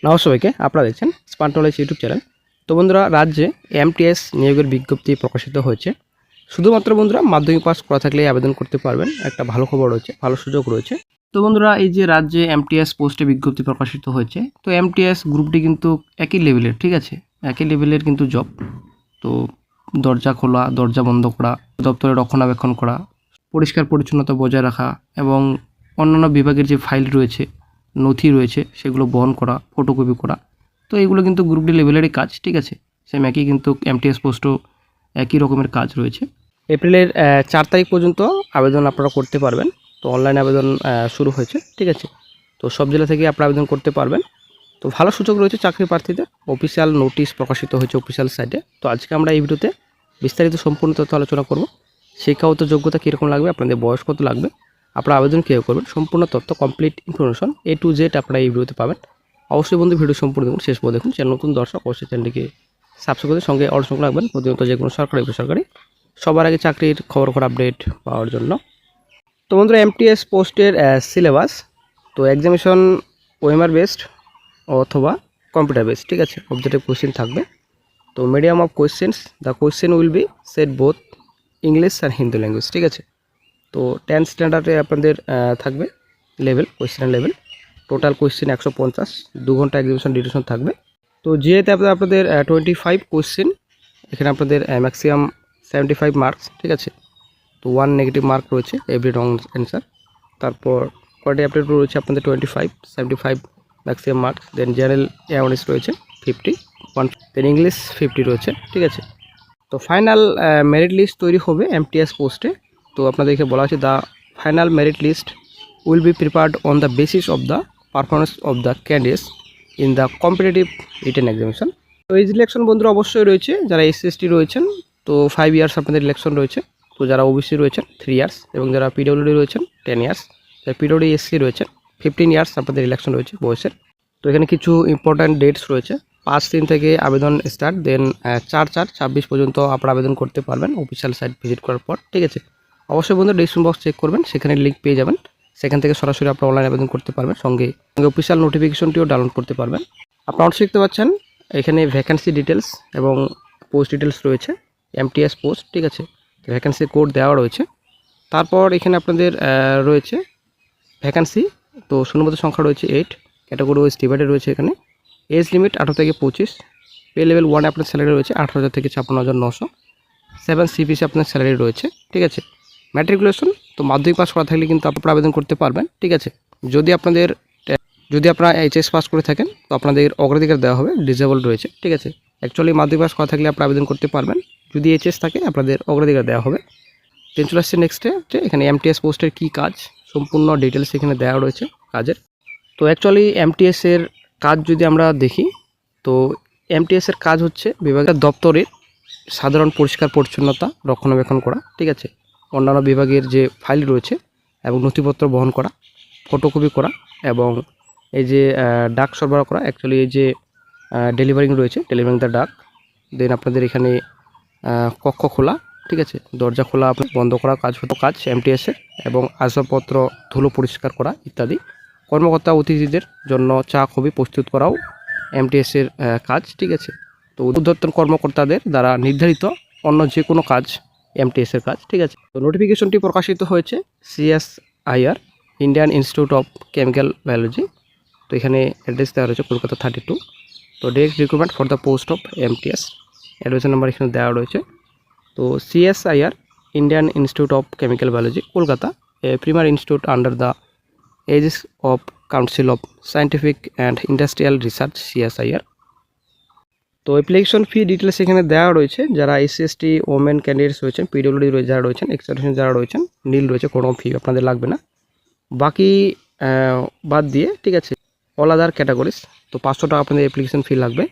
নমস্কার সবাইকে, আপনারা দেখছেন স্মার্ট নলেজ ইউটিউব চ্যানেল। তো বন্ধুরা, রাজ্যে এমটিএস নিয়োগের বিজ্ঞপ্তি প্রকাশিত হয়েছে। শুধুমাত্র বন্ধুরা মাধ্যমিক পাস করা থাকলে আবেদন করতে পারবেন। একটা ভালো খবর রয়েছে, ভালো সুযোগ রয়েছে। তো বন্ধুরা, এই যে রাজ্যে এমটিএস পোস্টে বিজ্ঞপ্তি প্রকাশিত হয়েছে, তো এমটিএস গ্রুপটি কিন্তু একই লেভেলের, ঠিক আছে, একই লেভেলের কিন্তু জব। তো দরজা খোলা, দরজা বন্ধ করা, দপ্তরে রক্ষণাবেক্ষণ করা, পরিষ্কার পরিচ্ছন্নতা বজায় রাখা এবং অন্যান্য বিভাগের যে ফাইল রয়েছে, নথি রয়েছে, সেগুলো বহন করা, ফটোকপি করা। তো এগুলো কিন্তু গ্রুপ ডি লেভেলেরই কাজ, ঠিক আছে। সেম একই কিন্তু এমটিএস পোস্টও একই রকমের কাজ রয়েছে। এপ্রিলের 4 তারিখ পর্যন্ত আবেদন আপনারা করতে পারবেন। তো অনলাইন আবেদন শুরু হয়েছে, ঠিক আছে। তো সব জেলা থেকে আপনারা আবেদন করতে পারবেন। তো ভালো সুযোগ রয়েছে চাকরি প্রার্থীদের। অফিসিয়াল নোটিশ প্রকাশিত হয়েছে অফিসিয়াল সাইটে। তো আজকে আমরা এই ভিডিওতে বিস্তারিত সম্পূর্ণ তথ্য আলোচনা করব। শিক্ষাগত যোগ্যতা কীরকম লাগবে, আপনাদের বয়স কত লাগবে, আপনারা আবেদন কীভাবে করবেন, সম্পূর্ণ তথ্য, complete information A to Z আপনারা এই ভিডিওতে পাবেন। অবশ্যই বন্ধু ভিডিও সম্পূর্ণ দেখুন, শেষ পর্যন্ত দেখুন। চ্যানেল নতুন দর্শক অবশ্যই চ্যানেলটিকে সাবস্ক্রাইব করে সঙ্গে অল সংখ্যা রাখবেন, প্রতিনিয়ত যে কোনো সরকারি বেসরকারি সবার আগে চাকরির খবর আপডেট পাওয়ার জন্য। তো বন্ধুরা, এমটিএস পোস্টের সিলেবাস, তো এক্সামিনেশন ওএমআর বেসড অথবা কম্পিউটার বেসড, ঠিক আছে। অবজেক্টিভ কোয়েশ্চেন থাকবে। তো medium of questions, the question will be set both English আর হিন্দি ল্যাঙ্গুয়েজ, ঠিক আছে। তো 10 স্ট্যান্ডার্ডে আপনাদের থাকবে level, question level. Total question 150, 2 ঘন্টা এক্সিবিশন ডিউরেশন থাকবে। তো যেহেতু আপনাদের 25 কোয়েশ্চেন, এখানে আপনাদের ম্যাক্সিমাম 75 মার্কস, ঠিক আছে। তো 1 নেগেটিভ মার্ক রয়েছে এভরি রং অ্যান্সার। তারপর কোয়ালিটি আপডেট রয়েছে আপনাদের 25, 75 ম্যাক্সিমাম মার্কস। দেন জেনারেল অ্যাওয়ারনেস রয়েছে 50, 1, দেন ইংলিশ 50 রয়েছে, ঠিক আছে। তো ফাইনাল মেরিট লিস্ট তৈরি হবে এমটিএস পোস্টে। তো আপনাদেরকে বলা হচ্ছে, the final merit list will be prepared on the basis of the performance of the candidates in the competitive written examination. তো এই ইলেকশন বন্ধুরা অবশ্যই রয়েছে। যারা এসসি রয়েছেন, তো 5 ইয়ার্স আপনাদের ইলেকশন রয়েছে। তো যারা ওবিসি রয়েছেন 3 ইয়ার্স, এবং যারা পিডব্লিউডি রয়েছেন 10 ইয়ার্স, যারা পিডব্লিউডি এসসি রয়েছেন 15 ইয়ার্স আপনাদের ইলেকশন রয়েছে বয়সের। তো এখানে কিছু ইম্পর্ট্যান্ট ডেটস রয়েছে। 5-3 থেকে আবেদন স্টার্ট, দেন 4-4-26 পর্যন্ত আপনারা আবেদন করতে পারবেন অফিসিয়াল সাইট ভিজিট করার পর, ঠিক আছে। অবশ্যই বন্ধু ডিসক্রিপশন বক্স চেক করবেন, সেখানে লিঙ্ক পেয়ে যাবেন। সেখান থেকে সরাসরি আপনারা অনলাইন আবেদন করতে পারবেন, সঙ্গে অফিসিয়াল নোটিফিকেশনটিও ডাউনলোড করতে পারবেন। আপনারা অবশ্যই দেখতে পাচ্ছেন এখানে ভ্যাকেন্সি ডিটেলস এবং পোস্ট ডিটেলস রয়েছে, এমটিএস পোস্ট, ঠিক আছে। ভ্যাকেন্সি কোড দেওয়া রয়েছে। তারপর এখানে আপনাদের রয়েছে ভ্যাকেন্সি। তো শূন্যপদের সংখ্যা রয়েছে 8, ক্যাটাগরি ওয়াইজ ডিভাইডেড রয়েছে। এখানে এজ লিমিট 18 থেকে 25, পে লেভেল 1 আপনার স্যালারি রয়েছে 18,000 থেকে 56,900, 7 সিপিসি আপনার স্যালারি রয়েছে, ঠিক আছে। ম্যাট্রিকুলেশন, তো মাধ্যমিক পাস করা থাকলে কিন্তু আপনারা আবেদন করতে পারবেন, ঠিক আছে। যদি আপনারা এইচএস পাস করে থাকেন, তো আপনাদের অগ্রাধিকার দেওয়া হবে, ডিসেবল রয়েছে, ঠিক আছে। অ্যাকচুয়ালি মাধ্যমিক পাস করা থাকলে আপনারা আবেদন করতে পারবেন। যদি এইচএস থাকে আপনাদের অগ্রাধিকার দেওয়া হবে। দেন চলে আসছে নেক্সটে, যে এখানে এমটিএস পোস্টের কী কাজ, সম্পূর্ণ ডিটেলস এখানে দেওয়া রয়েছে কাজের। তো অ্যাকচুয়ালি এমটিএসের কাজ যদি আমরা দেখি, তো এমটিএসের কাজ হচ্ছে বিভাগের দপ্তরের সাধারণ পরিষ্কার পরিচ্ছন্নতা রক্ষণাবেক্ষণ করা, ঠিক আছে। অন্যান্য বিভাগের যে ফাইল রয়েছে এবং নথিপত্র বহন করা, ফটোকপি করা, এবং এই যে ডাক সরবরাহ করা। অ্যাকচুয়ালি এই যে ডেলিভারিং রয়েছে, ডেলিভারিং দ্য ডাক। দেন আপনাদের এখানে কক্ষ খোলা, ঠিক আছে, দরজা খোলা আপনার বন্ধ করা কাজ এমটিএসের, এবং আসবাবপত্র ধুলো পরিষ্কার করা ইত্যাদি। কর্মকর্তা অতিথিদের জন্য চা কফি প্রস্তুত করাও এমটিএসের কাজ, ঠিক আছে। তো ঊর্ধ্বতন কর্মকর্তাদের দ্বারা নির্ধারিত অন্য যে কোনো কাজ এমটিএসের কাজ, ঠিক আছে। তো নোটিফিকেশনটি প্রকাশিত হয়েছে CSIR, Indian Institute of Chemical Biology. তো এখানে অ্যাড্রেস দেওয়া রয়েছে কলকাতা 32। তো direct recruitment for the post of MTS, admission number এখানে দেওয়া রয়েছে। তো CSIR, Indian Institute of Chemical Biology, Kolkata, a primary institute under the aegis of Council of Scientific and Industrial Research, CSIR। তো অ্যাপ্লিকেশন ফি ডিটেলস এখানে দেওয়া রয়েছে। যারা SC/ST women candidates রয়েছেন, পিডব্লিউডি যারা রয়েছেন, এক্সটেনশন যারা রয়েছেন, নীল রয়েছে, কোনো ফি আপনাদের লাগবে না। বাকি বাদ দিয়ে, ঠিক আছে, অল আদার ক্যাটাগরিজ, তো 500 টাকা আপনাদের অ্যাপ্লিকেশন ফি লাগবে।